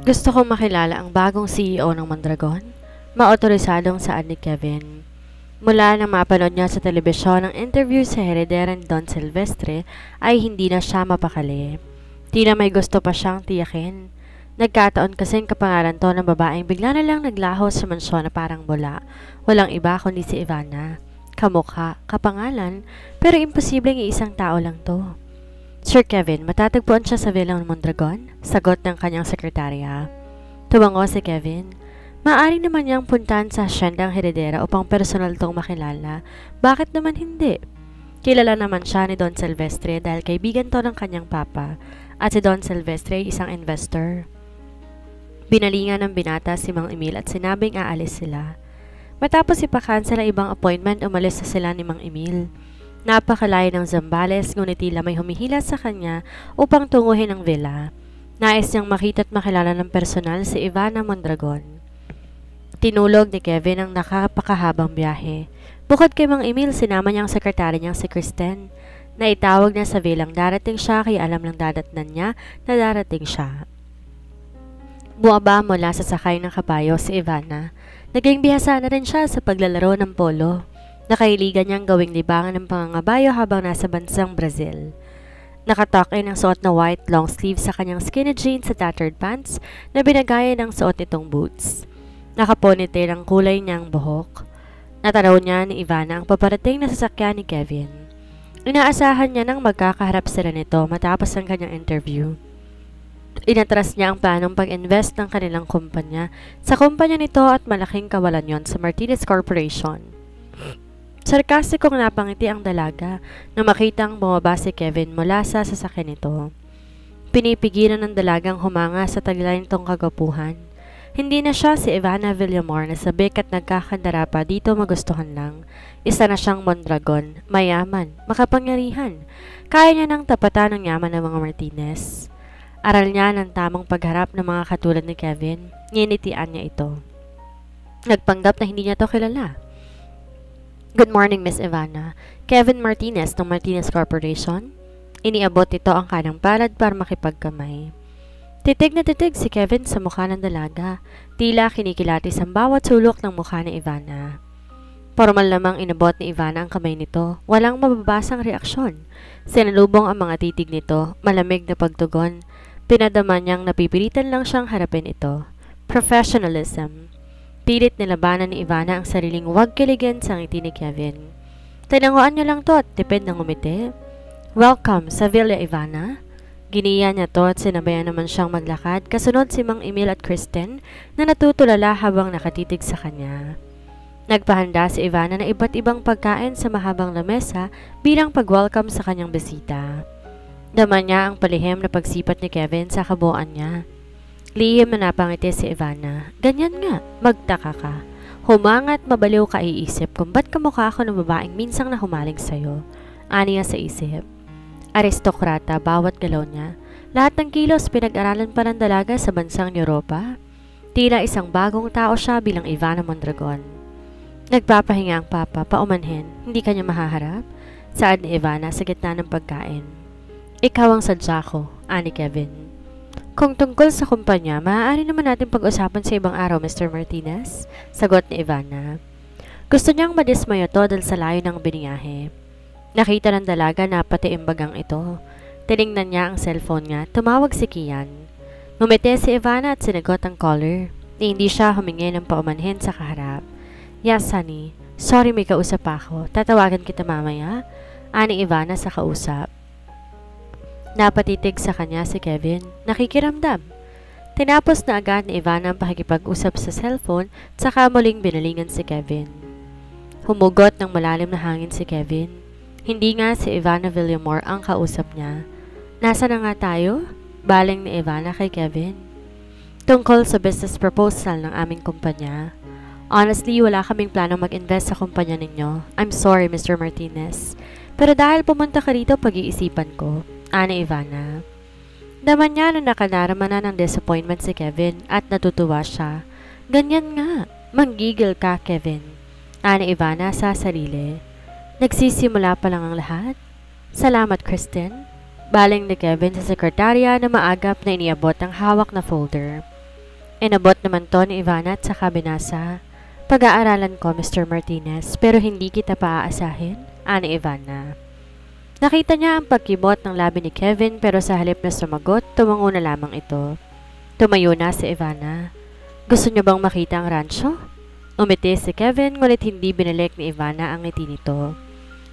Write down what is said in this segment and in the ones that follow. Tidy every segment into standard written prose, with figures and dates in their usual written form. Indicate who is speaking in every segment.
Speaker 1: Gusto kong makilala ang bagong CEO ng Mondragon. Maotorisadong saad ni Kevin. Mula nang mapanood niya sa telebisyon ang interview sa Heredera ni Don Silvestre ay hindi na siya mapakali. Tila may gusto pa siyang tiyakin. Nagkataon kasing kapangalan to ng babaeng bigla na lang naglaho sa mansyon na parang bula. Walang iba kundi si Ivana. Kamukha, kapangalan, pero imposibleng iisang tao lang to. Sir Kevin, matatagpuan siya sa Villa ng Mondragon? Sagot ng kanyang sekretarya. Tumango si Kevin. Maaari naman niyang puntahan sa asyendang Heredera upang personal tong makilala. Bakit naman hindi? Kilala naman siya ni Don Silvestre dahil kaibigan to ng kanyang papa at si Don Silvestre ay isang investor. Binalingan ng binata si Mang Emil at sinabing aalis sila. Matapos ipakansel ang ibang appointment, umalis na sila ni Mang Emil. Napakalayo ng Zambales ngunit tila may humihila sa kanya upang tunguhin ang villa. Nais niyang makita at makilala ng personal si Ivana Mondragon. Tinulog ni Kevin ang nakapakahabang biyahe. Bukod kay Mang Emil, sinama niya ang sekretary niyang si Kristen. Naitawag niya sa villang darating siya kaya alam ng dadatnan niya na darating siya. Buwaba mula sa sakay ng kabayo si Ivana. Naging bihasa na rin siya sa paglalaro ng polo. Nakailigan niyang gawing libangan ng pangangabayo habang nasa bansang Brazil. Nakatuck-in ang suot na white long sleeve sa kanyang skinny jeans at tattered pants na binagaya ng suot nitong boots. Nakaponytail ang kulay niyang buhok. Natanaw niya ni Ivana ang paparating na sasakyan ni Kevin. Inaasahan niya nang magkakaharap sila nito matapos ang kanyang interview. Inatras niya ang planong pag-invest ng kanilang kumpanya sa kumpanya nito at malaking kawalan yon sa Martinez Corporation. Sarkastikong napangiti ang dalaga na makitang bumaba si Kevin mula sa sasakyan nito. Pinipigilan ng dalagang humanga sa taglayin nitong kagapuhan. Hindi na siya si Ivana Villamor na sabik at nagkakandara pa dito magustuhan lang. Isa na siyang Mondragon, mayaman, makapangyarihan. Kaya niya nang tapatan ang yaman ng mga Martinez. Aral niya ng tamang pagharap ng mga katulad ni Kevin. Nginitian niya ito. Nagpanggap na hindi niya to kilala. Good morning, Miss Ivana. Kevin Martinez ng Martinez Corporation. Iniabot ito ang kanang palad para makipagkamay. Titig na titig si Kevin sa mukha ng dalaga. Tila kinikilatis ang bawat sulok ng mukha ni Ivana. Formal lamang inabot ni Ivana ang kamay nito. Walang mababasang reaksyon. Sinalubong ang mga titig nito. Malamig na pagtugon. Pinadama niyang napipilitan lang siyang harapin ito. Professionalism. Pilit nilabanan ni Ivana ang sariling huwag kiligin sa ngiti ni Kevin. Tinanguan niya lang to at tipid ng umiti. Welcome sa Villa Ivana. Giniya niya to at sinabayan naman siyang maglakad kasunod si Mang Emil at Kristen na natutulala habang nakatitig sa kanya. Nagpahanda si Ivana na iba't ibang pagkain sa mahabang lamesa bilang pag-welcome sa kanyang bisita. Daman niya ang palihim na pagsipat ni Kevin sa kabuuan niya. Lihim na napangiti si Ivana. Ganyan nga, magtaka ka. Humangat mabaliw ka iisip kung ba't kamukha ako ng babaeng minsang na humaling sa'yo. Ani niya sa isip. Aristokrata bawat galaw niya. Lahat ng kilos pinag-aralan pa ng dalaga sa bansang Europa. Tila isang bagong tao siya bilang Ivana Mondragon. Nagpapahinga ang papa, paumanhin, hindi kanya mahaharap. Saad ni Ivana sa gitna ng pagkain. Ikaw ang sadya ko, ani Kevin. Kung tungkol sa kumpanya, maaari naman natin pag-usapan sa ibang araw, Mr. Martinez. Sagot ni Ivana. Gusto niyang madismayo to dahil sa layo ng biniyahe. Nakita ng dalaga na pati imbagang ito. Tiningnan niya ang cellphone niya. Tumawag si Kian. Ngumiti si Ivana at sinagot ang caller. Ni hindi siya humingi ng paumanhin sa kaharap. Yes, honey. Sorry, may kausap ako. Tatawagan kita mamaya. Ani Ivana sa kausap. Napatitig sa kanya si Kevin. Nakikiramdam. Tinapos na agad ni Ivana ang pakikipag-usap sa cellphone saka muling binalingan si Kevin. Humugot ng malalim na hangin si Kevin. Hindi nga si Ivana Villamor ang kausap niya. Nasa na nga tayo? Baling ni Ivana kay Kevin. Tungkol sa business proposal ng aming kumpanya. Honestly, wala kaming planong mag-invest sa kumpanya ninyo. I'm sorry, Mr. Martinez. Pero dahil pumunta ka rito, pag-iisipan ko. Ani Ivana. Naman niya na nakanaraman na ng disappointment si Kevin at natutuwa siya. Ganyan nga. Manggigil ka, Kevin. Ani Ivana sa sarili. Nagsisimula pa lang ang lahat. Salamat, Kristen. Baling ni Kevin sa sekretarya na maagap na iniabot ang hawak na folder. Inabot naman to ni Ivana at saka binasa. Pag-aaralan ko, Mr. Martinez, pero hindi kita paaasahin, ani Ivana. Nakita niya ang pagkibot ng labi ni Kevin pero sa halip na sumagot, tumango na lamang ito. Tumayo na si Ivana. Gusto niyo bang makita ang rancho? Umiti si Kevin ngunit hindi binalik ni Ivana ang ngiti nito.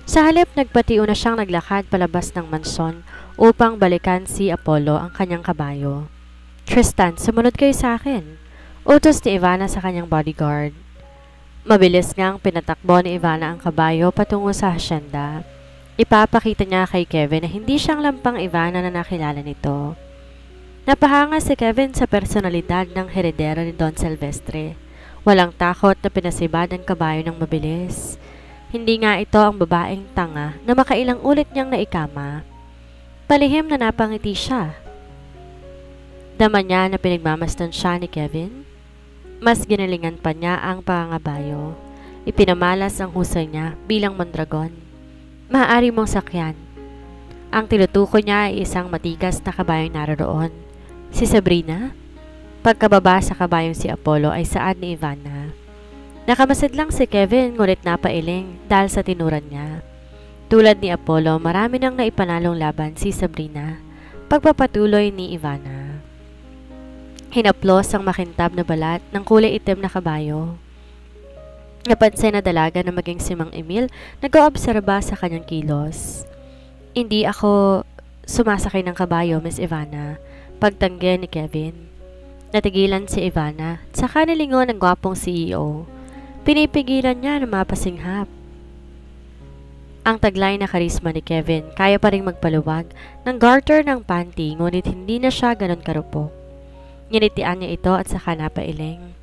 Speaker 1: Sa halip nagpatiyo na siyang naglakad palabas ng mansyon upang balikan si Apollo ang kanyang kabayo. Tristan, sumunod kayo sa akin. Utos ni Ivana sa kanyang bodyguard. Mabilis ngang pinatakbo ni Ivana ang kabayo patungo sa hasyenda. Ipapakita niya kay Kevin na hindi siyang lampang Ivana na nakilala nito. Napahanga si Kevin sa personalidad ng heredero ni Don Silvestre. Walang takot na pinasibad ang kabayo ng mabilis. Hindi nga ito ang babaeng tanga na makailang ulit niyang naikama. Palihim na napangiti siya. Dama niya na pinagmamasdan siya ni Kevin. Mas ginalingan pa niya ang pangabayo. Ipinamalas ang husay niya bilang mandragon. Maaari mong sakyan. Ang tinutukoy niya ay isang matigas na kabayong naroon. Si Sabrina? Pagkababa sa kabayong si Apollo ay saad ni Ivana. Nakamasid lang si Kevin ngunit napailing dahil sa tinuran niya. Tulad ni Apollo, marami nang naipanalong laban si Sabrina. Pagpapatuloy ni Ivana. Hinaplos ang makintab na balat ng kulay itim na kabayo. Napansin na dalaga na maging si Mang Emil nag-oobserba sa kanyang kilos. Hindi ako sumasakay ng kabayo, Miss Ivana. Pagtanggi ni Kevin. Natigilan si Ivana, saka nilingon ang gwapong CEO. Pinipigilan niya na mapasinghap. Ang taglay na karisma ni Kevin kaya pa rin magpaluwag ng garter ng panty ngunit hindi na siya ganon karupok. Nginitian niya ito at saka napailing.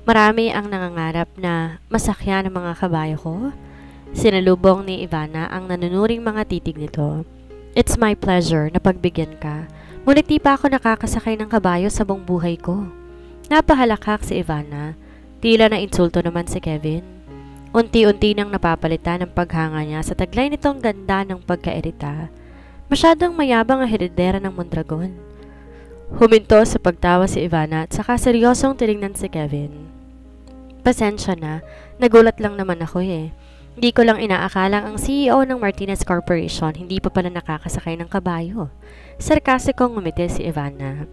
Speaker 1: Marami ang nangangarap na masakyan ang mga kabayo ko. Sinalubong ni Ivana ang nanunuring mga titig nito. It's my pleasure na pagbigyan ka. Ngunit di pa ako nakakasakay ng kabayo sa buong buhay ko. Napahalakak si Ivana. Tila na insulto naman si Kevin. Unti-unti nang napapalitan ang paghanga niya sa taglay nitong ganda ng pagkairita. Masyadong mayabang ang heredera ng Mondragon. Huminto sa pagtawa si Ivana at saka seryosong tinignan si Kevin. Pasensya na, nagulat lang naman ako eh. Hindi ko lang inaakalang ang CEO ng Martinez Corporation hindi pa pala nakakasakay ng kabayo. Sarkasikong ngumiti si Ivana.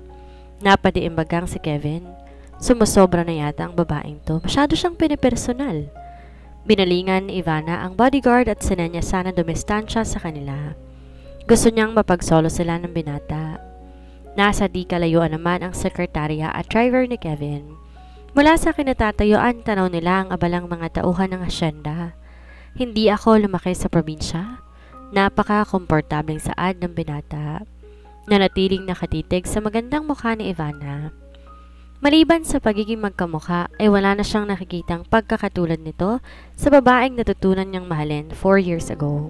Speaker 1: Napadiimbagang si Kevin. Sumusobra na yata ang babaeng to. Masyado siyang pinipersonal. Binalingan ni Ivana ang bodyguard at sinenya sana dumistansya sa kanila. Gusto niyang mapagsolo sila ng binata. Nasa di kalayuan naman ang sekretarya at driver ni Kevin. Mula sa kinatatayuan, tanaw nila ang abalang mga tauhan ng asyenda. Hindi ako lumaki sa probinsya. Napaka-komportableng saad ng binata. Nanatiling nakatitig sa magandang mukha ni Ivana. Maliban sa pagiging magkamukha, ay wala na siyang nakikitang pagkakatulad nito sa babaeng natutunan niyang mahalin 4 years ago.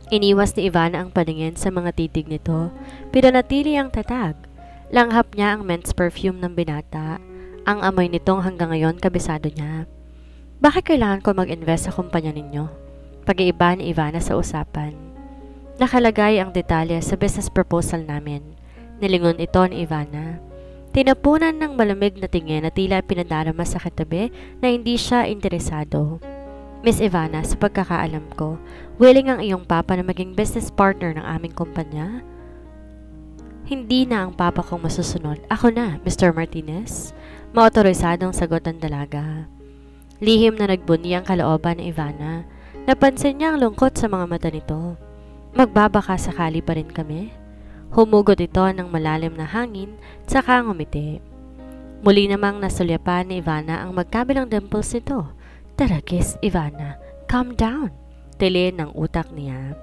Speaker 1: Iniwas ni Ivana ang paningin sa mga titig nito, pinanatili ang tatag. Langhap niya ang men's perfume ng binata. Ang amoy nitong hanggang ngayon kabisado niya. Bakit kailangan ko mag-invest sa kumpanya ninyo? Pag-iiba ni Ivana sa usapan. Nakalagay ang detalye sa business proposal namin. Nilingon ito ni Ivana. Tinapunan ng malamig na tingin na tila pinadarama sa katabi na hindi siya interesado. Miss Ivana, sa pagkakaalam ko, willing ang iyong papa na maging business partner ng aming kumpanya? Hindi na ang papa kong masusunod. Ako na, Mr. Martinez. Maotorisadong sagot ng dalaga. Lihim na nagbunyi ang kalooban ni Ivana. Napansin niya ang lungkot sa mga mata nito. Magbabaka sakali pa rin kami? Humugot ito ng malalim na hangin, saka ngumiti. Muli namang nasulyapan ni Ivana ang magkabilang dimples nito. Taragis, Ivana. Calm down. Tilin ng utak niya.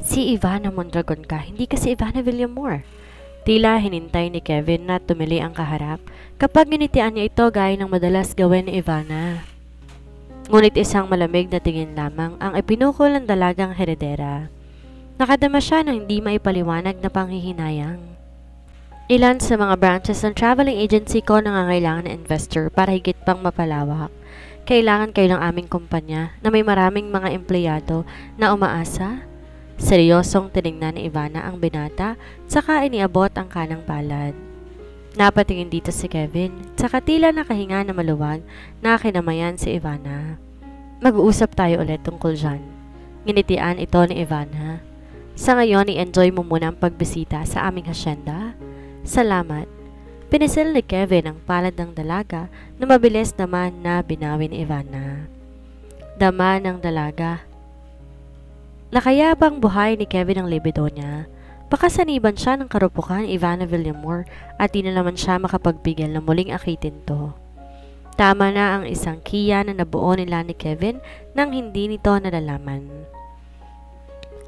Speaker 1: Si Ivana Mondragon ka, hindi ka si Ivana Villamor. Tila hinintay ni Kevin na tumili ang kaharap kapag ginitian niya ito gaya ng madalas gawin ni Ivana. Ngunit isang malamig na tingin lamang ang ipinukol ng dalagang heredera. Nakadama siya ng hindi maipaliwanag na panghihinayang. Ilan sa mga branches ng traveling agency ko nangangailangan ng investor para higit pang mapalawak. Kailangan kayo ng aming kumpanya na may maraming mga empleyado na umaasa. Seryosong tinignan ni Ivana ang binata, saka iniabot ang kanang palad. Napatingin dito si Kevin, tsaka tila nakahinga na maluwag na kinamayan si Ivana. Mag-uusap tayo ulit tungkol dyan. Nginitian ito ni Ivana. Sa ngayon, i-enjoy mo muna ang pagbisita sa aming hasyenda. Salamat. Pinisil ni Kevin ang palad ng dalaga na mabilis naman na binawi ni Ivana. Dama ng dalaga. Nakayabang buhay ni Kevin ang libido niya. Baka saniban siya ng karupukan ni Ivana Villamor at di na naman siya makapagbigil na muling akitin to. Tama na ang isang kiya na nabuo nila ni Kevin nang hindi nito nalalaman.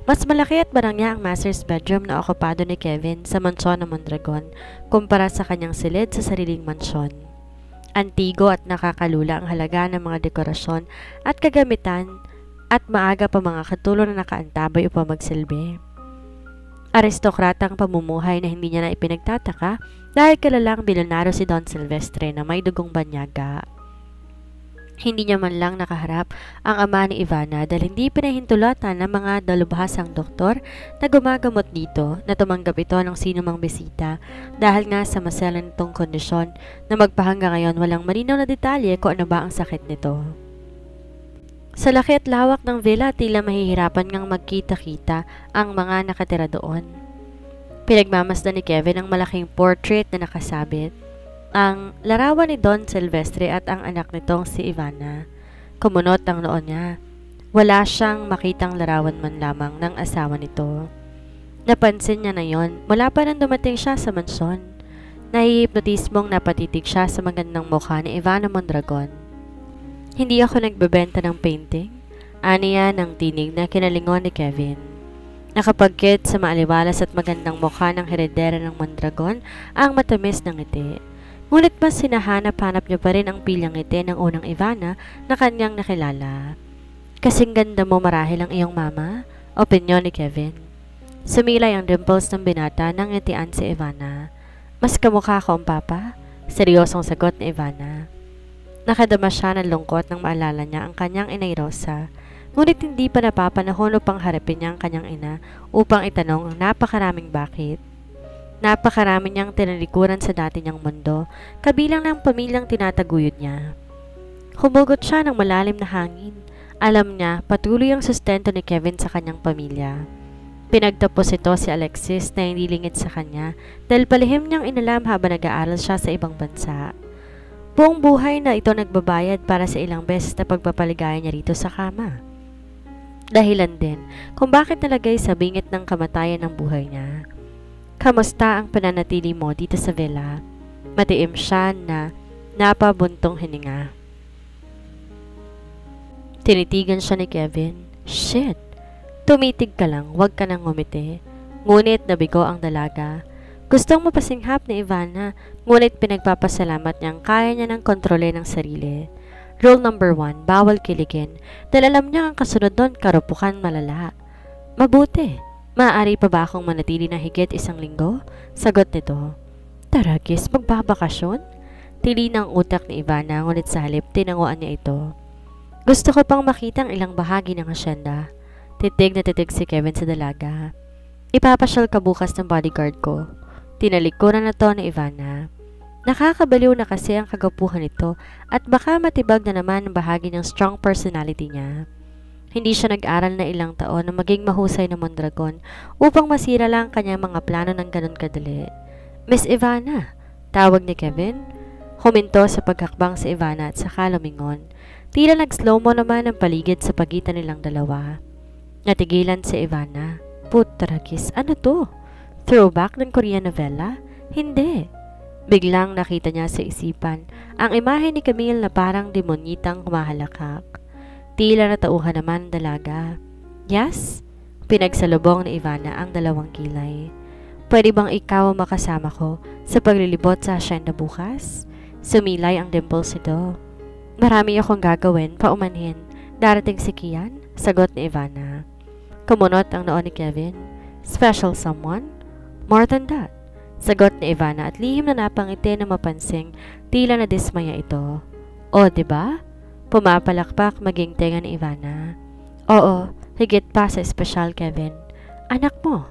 Speaker 1: Mas malaki at barangya ang master's bedroom na okupado ni Kevin sa mansyon ng Mondragon kumpara sa kanyang silid sa sariling mansyon. Antigo at nakakalula ang halaga ng mga dekorasyon at kagamitan at maaga pa mga katulong na nakaantabay upang magsilbi. Aristokratang pamumuhay na hindi niya na ipinagtataka dahil kilalang bilyonaryo si Don Silvestre na may dugong banyaga. Hindi niya man lang nakaharap ang ama ni Ivana dahil hindi pinahintulatan ng mga dalubhasang doktor na gumagamot dito na tumanggap ito ng sinumang bisita dahil nga sa maselan nitong kondisyon na magpahanggang ngayon walang malinaw na detalye kung ano ba ang sakit nito. Sa laki at lawak ng villa, tila mahihirapan ngang magkita-kita ang mga nakatira doon. Pinagmamasdan ni Kevin ang malaking portrait na nakasabit. Ang larawan ni Don Silvestre at ang anak nitong si Ivana. Kumunot ang noon niya. Wala siyang makitang larawan man lamang ng asawa nito. Napansin niya na yon mula pa nang dumating siya sa mansyon. Nahihipnotismong napatitig siya sa magandang mukha ni Ivana Mondragon. Hindi ako nagbebenta ng painting, aniya ng tinig na kinalingon ni Kevin. Nakapagkit sa maaliwalas at magandang mukha ng heredera ng Mondragon ang matamis ng ngiti. Ngunit mas sinahanap-hanap niya pa rin ang pilyang ngiti ng unang Ivana na kanyang nakilala. Kasing ganda mo marahil ang iyong mama, opinyon ni Kevin. Sumilay ang dimples ng binata nang ngitian si Ivana. Mas kamukha ko ang papa? Seryosong sagot ni Ivana. Nakadama siya ng lungkot nang maalala niya ang kanyang inay Rosa, ngunit hindi pa napapanahon upang harapin niya ang kanyang ina upang itanong ang napakaraming bakit. Napakarami niyang tinalikuran sa dati niyang mundo, kabilang ng pamilyang tinataguyod niya. Humugot siya ng malalim na hangin. Alam niya, patuloy ang sustento ni Kevin sa kanyang pamilya. Pinagtapos ito si Alexis na hindi lingid sa kanya dahil palihim niyang inalam habang nag-aaral siya sa ibang bansa. Buong buhay na ito nagbabayad para sa ilang beses na pagpapaligaya niya rito sa kama. Dahilan din kung bakit nalagay sa bingit ng kamatayan ng buhay niya. Kamusta ang pananatili mo dito sa villa? Matiim siya na napabuntong hininga. Tinitigan siya ni Kevin. Shit! Tumitig ka lang, huwag ka nang ngumiti. Ngunit nabigo ang dalaga. Gustong mapasinghap ni Ivana, ngunit pinagpapasalamat niyang kaya niya ng kontrole ng sarili. Rule number 1, bawal kiligin, dahil alam niya ang kasunod doon karupukan malala. Mabuti, maaari pa ba akong manatili na higit 1 linggo? Sagot nito. Taragis, magbabakasyon? Tili ng utak ni Ivana, ngunit sa halip tinanguan niya ito. Gusto ko pang makita ang ilang bahagi ng hasyenda. Titig na titig si Kevin sa dalaga. Ipapasyal ka bukas ng bodyguard ko. Tinalikuran na to ni Ivana. Nakakabaliw na kasi ang kagapuhan nito at baka matibag na naman ang bahagi ng strong personality niya. Hindi siya nag-aral na ilang taon na maging mahusay na Mondragon upang masira lang ang kanyang mga plano ng ganun kadali. Miss Ivana, tawag ni Kevin. Huminto sa paghakbang si Ivana at saka lumingon. Tila nag-slow mo naman ang paligid sa pagitan nilang dalawa. Natigilan si Ivana. Putragis, ano to? Throwback ng Korean novela? Hindi. Biglang nakita niya sa isipan ang imahe ni Camille na parang demonyitang humahalakak. Tila natauhan naman ang dalaga. Yes? Pinagsalubong ni Ivana ang dalawang kilay. Pwede bang ikaw ang makasama ko sa paglilibot sa hasyenda bukas? Sumilay ang dimples nito. Marami akong gagawin, paumanhin. Darating si Kian? Sagot ni Ivana. Kumunot ang noon ni Kevin. Special someone? More than that, sagot ni Ivana at lihim na napangiti na mapansing tila na dismaya ito. O, diba? Pumapalakpak maging tenga ni Ivana. Oo, higit pa sa espesyal, Kevin. Anak mo,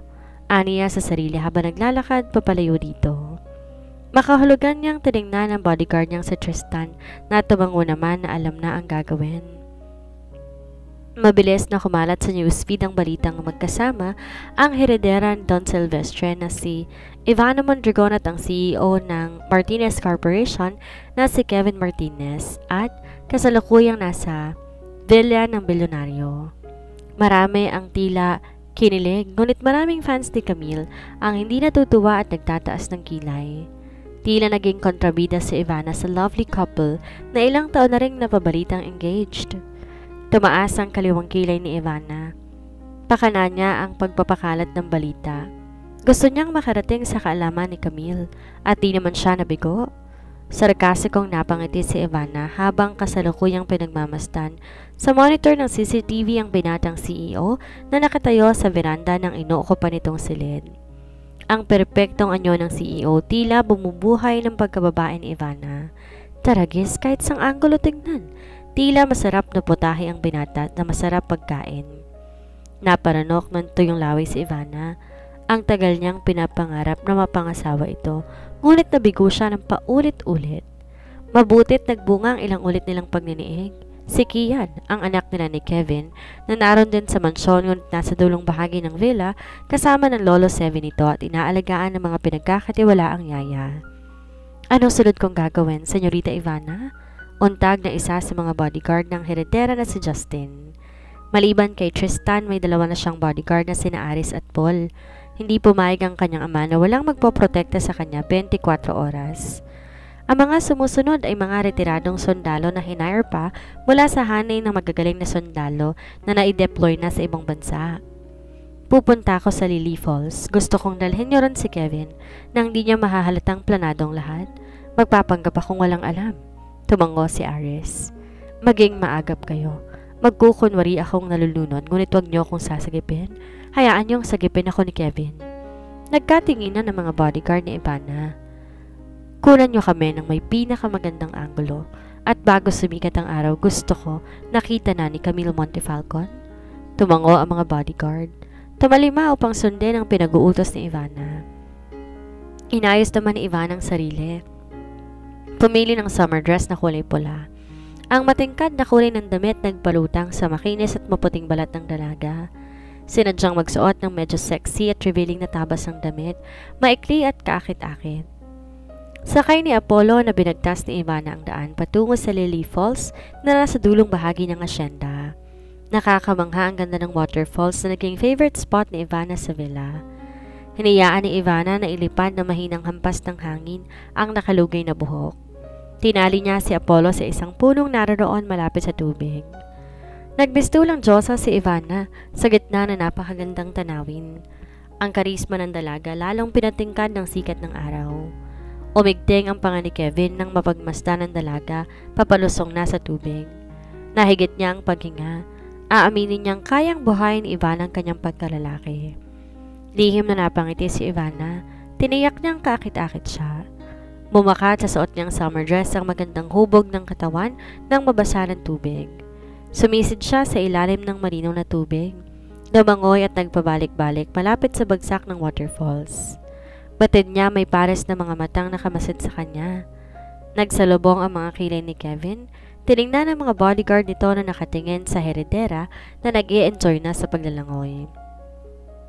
Speaker 1: aniya sa sarili habang naglalakad papalayo dito. Makahulugan niyang tinignan ng bodyguard niyang si Tristan na tumango naman na alam na ang gagawin. Mabilis na kumalat sa newsfeed ang balitang magkasama ang herederan Don Silvestre na si Ivana Mondragon at ang CEO ng Martinez Corporation na si Kevin Martinez at kasalukuyang nasa villa ng bilyonaryo. Marami ang tila kinilig, ngunit maraming fans ni Camille ang hindi natutuwa at nagtataas ng kilay. Tila naging kontrabida si Ivana sa lovely couple na ilang taon na ring napabalitang engaged. Tumaas ang kaliwang kilay ni Ivana. Pakana niya ang pagpapakalat ng balita. Gusto niyang makarating sa kaalaman ni Camille at di naman siya nabigo. Sarkasikong napangiti si Ivana habang kasalukuyang pinagmamastan sa monitor ng CCTV ang binatang CEO na nakatayo sa veranda ng inuukupan nitong silid. Ang perpektong anyo ng CEO tila bumubuhay ng pagkababae ni Ivana. Taragis kahit sang anggulo tingnan. Tila masarap na putahe ang binata na masarap pagkain. Naparanok ng tuyong lawi si Ivana. Ang tagal niyang pinapangarap na mapangasawa ito, ngunit nabigo siya ng paulit-ulit. Mabutit nagbunga ang ilang ulit nilang pagniniig. Si Kian, ang anak nila ni Kevin, na naroon din sa mansyon ngunit nasa dulong bahagi ng villa kasama ng lolo Sevi nito at inaalagaan ng mga pinagkakatiwalaang yaya. Anong sunod kong gagawin, Senyorita Ivana? Untag na isa sa mga bodyguard ng heredera na si Justin. Maliban kay Tristan, may dalawa na siyang bodyguard na sina Aris at Paul. Hindi pumayag ang kanyang ama na walang magpoprotekta sa kanya 24 oras. Ang mga sumusunod ay mga retiradong sundalo na hinire pa mula sa hanay ng magagaling na sundalo na nai-deploy na sa ibang bansa. Pupunta ako sa Lily Falls. Gusto kong dalhin niyo ron si Kevin nang di niya mahahalatang planadong lahat. Magpapanggap akong walang alam. Tumango si Aris. Maging maagap kayo. Magkukunwari akong nalulunod, ngunit wag niyo akong sasagipin. Hayaan niyong sagipin ako ni Kevin. Nagkatinginan ng mga bodyguard ni Ivana. Kunan niyo kami ng may pinakamagandang anggulo. At bago sumikat ang araw, gusto ko nakita na ni Camille Montefalcon. Tumango ang mga bodyguard. Tumalima upang sundin ang pinag-uutos ni Ivana. Inayos naman ni Ivana ang sarili. Pumili ng summer dress na kulay pula. Ang matingkad na kulay ng damit nagpalutang sa makinis at maputing balat ng dalaga. Sinadyang magsuot ng medyo sexy at revealing na tabas ng damit, maikli at kaakit-akit. Sakay ni Apollo na binagtas ni Ivana ang daan patungo sa Lily Falls na nasa dulong bahagi ng asyenda. Nakakamangha ang ganda ng waterfalls na naging favorite spot ni Ivana sa villa. Hinayaan ni Ivana na ilipad na mahinang hampas ng hangin ang nakalugay na buhok. Tinali niya si Apollo sa isang punong naroon malapit sa tubig. Nagbistulang Diyosa si Ivana sa gitna na napakagandang tanawin. Ang karisma ng dalaga lalong pinatingkad ng sikat ng araw. Umigting ang panga ni Kevin nang mapagmasdan ng dalaga papalusong na sa tubig. Nahigit niya ang paghinga. Aaminin niyang kayang buhayin ni Ivana ang kanyang pagkalalaki. Lihim na napangiti si Ivana. Tiniyak niyang kaakit-akit siya. Mumakat sa suot niyang summer dress ang magandang hubog ng katawan nang mabasa ng tubig. Sumisid siya sa ilalim ng malinaw na tubig. Lumangoy at nagpabalik-balik malapit sa bagsak ng waterfalls. Batid niya may pares na mga matang nakamasid sa kanya. Nagsalubong ang mga kilay ni Kevin. Tinignan ang mga bodyguard nito na nakatingin sa heredera na nag-i-enjoy na sa paglalangoy.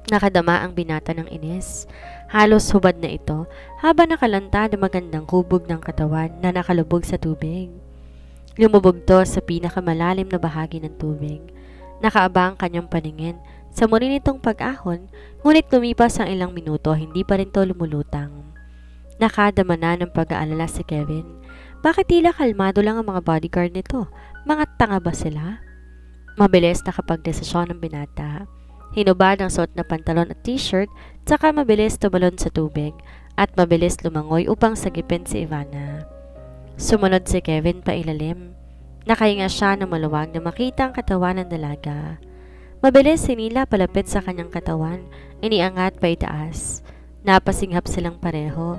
Speaker 1: Nakadama ang binata ng inis. Halos hubad na ito habang nakalanta ng magandang hubog ng katawan na nakalubog sa tubig. Lumubog to sa pinakamalalim na bahagi ng tubig. Nakaaba ang kanyang paningin sa muli nitong pag-ahon, ngunit lumipas ang ilang minuto hindi pa rin to lumulutang. Nakadama na ng pag-aalala si Kevin. Bakit tila kalmado lang ang mga bodyguard nito? Mga tanga ba sila? Mabilis nakapagdesisyon ng binata. Hinubad ang suot na pantalon at t-shirt, tsaka mabilis tumalon sa tubig at mabilis lumangoy upang sagipin si Ivana. Sumunod si Kevin pa ilalim. Nakahinga siya na maluwag na makita ang katawan ng dalaga. Mabilis sinila palapit sa kanyang katawan, iniangat pa itaas. Napasinghap silang pareho.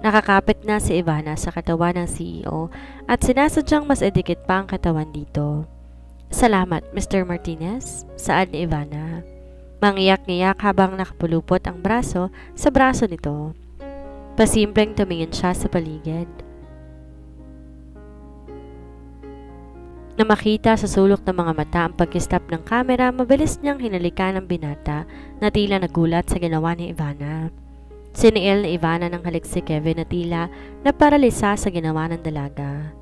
Speaker 1: Nakakapit na si Ivana sa katawan ng CEO at sinasadyang mas edikit pa ang katawan dito. Salamat, Mr. Martinez, saad ni Ivana. Mangiyak-ngiyak habang nakapulupot ang braso sa braso nito. Pasimpleng tumingin siya sa paligid. Na makita sa sulok ng mga mata ang pag-stop ng kamera, mabilis niyang hinalikan ang binata na tila nagulat sa ginawa ni Ivana. Siniil ni Ivana ng halik si Kevin na tila naparalisa sa ginawa ng dalaga.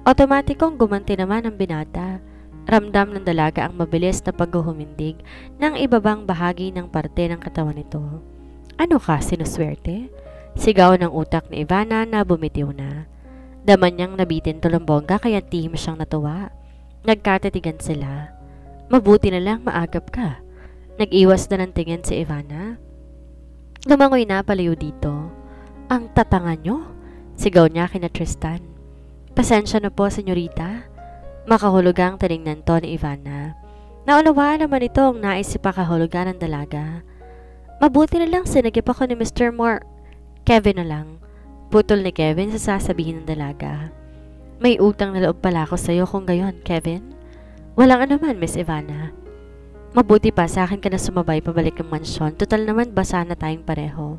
Speaker 1: Otomatikong gumanti naman ang binata. Ramdam ng dalaga ang mabilis na paghuhumindig ng ibabang bahagi ng parte ng katawan nito. Ano ka, sinuswerte? Sigaw ng utak ni Ivana na bumitiw na. Daman niyang nabitin tulumbongga kaya tihim siyang natuwa. Nagkatitigan sila. Mabuti na lang maagap ka. Nag-iwas na ng tingin si Ivana. Lumangoy na palayo dito. Ang tatanga niyo? Sigaw niya kina Tristan. Pasensya na po, senyorita. Makahulugang tinignan to ni Ivana. Naunawaan naman ito ang nais ipakahulugan ng dalaga. Mabuti na lang sinagip ako ni Mr. Moore. Kevin na lang. Putol ni Kevin sa sasabihin ng dalaga. May utang na loob pala ako sa'yo kung gayon, Kevin. Walang anuman, Miss Ivana. Mabuti pa sa akin ka na sumabay pabalik ng mansyon. Total naman basa na tayong pareho.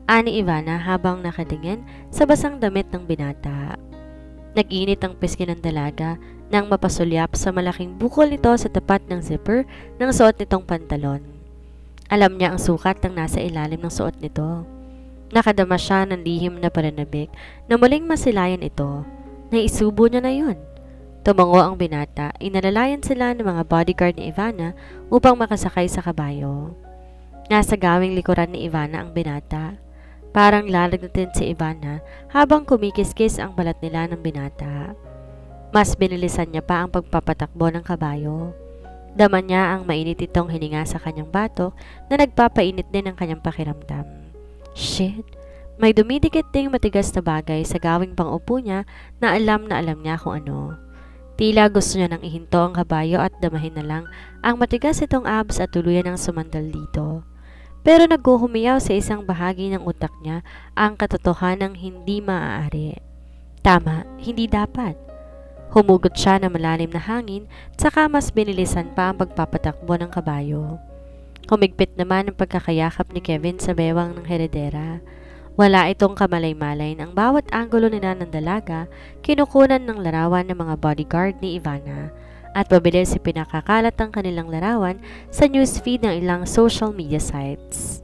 Speaker 1: Ani Ivana habang nakadingin sa basang damit ng binata. Nag-init ang pisngi ng dalaga nang mapasulyap sa malaking bukol nito sa tapat ng zipper ng suot nitong pantalon. Alam niya ang sukat ng nasa ilalim ng suot nito. Nakadama siya ng lihim na pananabik na muling masilayan ito. Naisubo niya na yun. Tumango ang binata, inalalayan sila ng mga bodyguard ni Ivana upang makasakay sa kabayo. Nasa gawing likuran ni Ivana ang binata. Parang lalagnatin si Ivana habang kumikiskis ang balat nila ng binata. Mas binilisan niya pa ang pagpapatakbo ng kabayo. Dama niya ang mainit itong hininga sa kanyang batok na nagpapainit din ang kanyang pakiramdam. Shit, may dumidikit ding matigas na bagay sa gawing pang-upo niya na alam niya kung ano. Tila gusto niya nang ihinto ang kabayo at damahin na lang ang matigas itong abs at tuluyan ng sumandal dito. Pero naghuhumiyaw sa isang bahagi ng utak niya ang katotohanang hindi maaari. Tama, hindi dapat. Humugot siya ng malalim na hangin, tsaka mas binilisan pa ang pagpapatakbo ng kabayo. Humigpit naman ang pagkakayakap ni Kevin sa bewang ng heredera. Wala itong kamalay-malay ang bawat anggulo nila ng dalaga, kinukunan ng larawan ng mga bodyguard ni Ivana at pabilis si pinakakalat ang kanilang larawan sa newsfeed ng ilang social media sites.